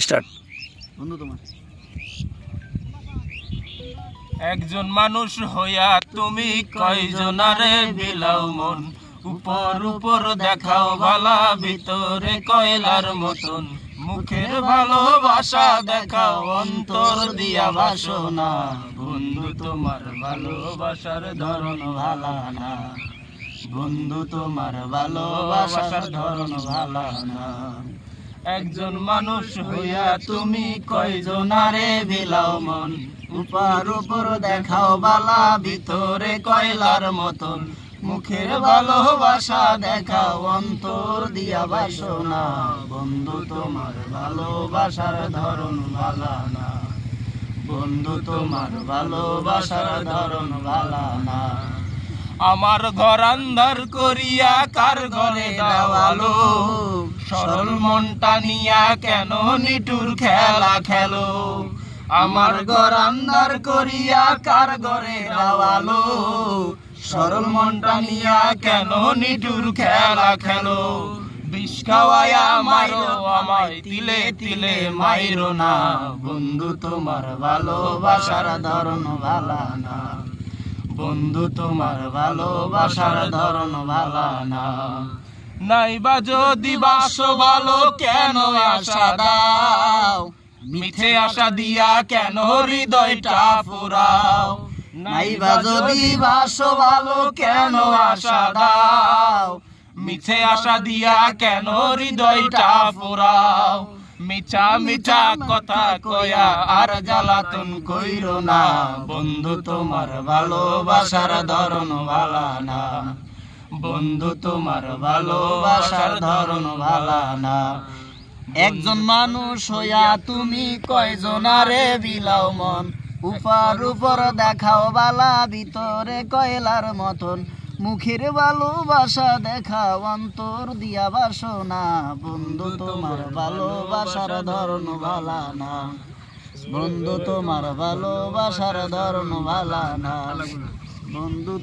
Start. বন্ধু তোমার একজন মানুষ হইয়া তুমি কয়জনারে বিলাও মন, উপর উপর দেখাও ভালা ভিতরে কয়লার মতন, মুখের ভালোবাসা দেখাও অন্তর দিয়া বাসনা, বন্ধু তোমার ভালোবাসার ধরন ভালা না, বন্ধু তোমার ভালোবাসার ধরন ভালা না। একজন মানুষ হইয়া তুমি কয়জনারে বিলাও মন, উপর উপর দেখাও বালা ভিতরে কয়লার মতন, মুখের ভালোবাসা দেখাও অন্তর দিয়া বাসনা, বন্ধু তোমার ভালোবাসার ধরন ভালা না, বন্ধু তোমার ভালোবাসার ধরন ভালা না। আমার ঘর আন্ধার করিয়া কার ঘরে দেওয়ালো, সরল মনটা নিয়া কেন নিটুর খেলা খেলো, আমার ঘর আন্ধার করিয়া কার ঘরে দেওয়ালো, সরল মনটা নিয়া কেন নিটুর খেলা খেলো, বিষ খাওয়ায়া মারো আমায় তিলে তিলে মাইরো না, বন্ধু তোমার ভালোবাসার ধরন ভালা না, বন্ধু তোমার ভালোবাসার ধরন ভালা না। নাইবা যদি বাসো ভালো কেন আশা দাও, মিথ্যে আশা দিয়া কেন হৃদয়টা ফুরাও, নাইবা যদি বাসো ভালো কেন আশা দাও, মিথ্যে আশা দিয়া কেন হৃদয়টা ফুরাও, মিছা মিছা কথা কয়া আর জ্বালাতন কইরো না, বন্ধু তোমার ভালোবাসার ধরন ভালা না, বন্ধু তোমার ভালোবাসার ধরন ভালা না। একজন মানুষ হইয়া তুমি কয়জনারে বিলাও মন, উপর উপর দেখাও বালা ভিতরে কয়লার মতন, মুখের ভালোবাসা দেখাও অন্তর দিয়া বাসনা, বন্ধু তোমার ভালোবাসার ধরন ভালা না, বন্ধু তোমার ভালোবাসার ধরন ভালা না, বন্ধু।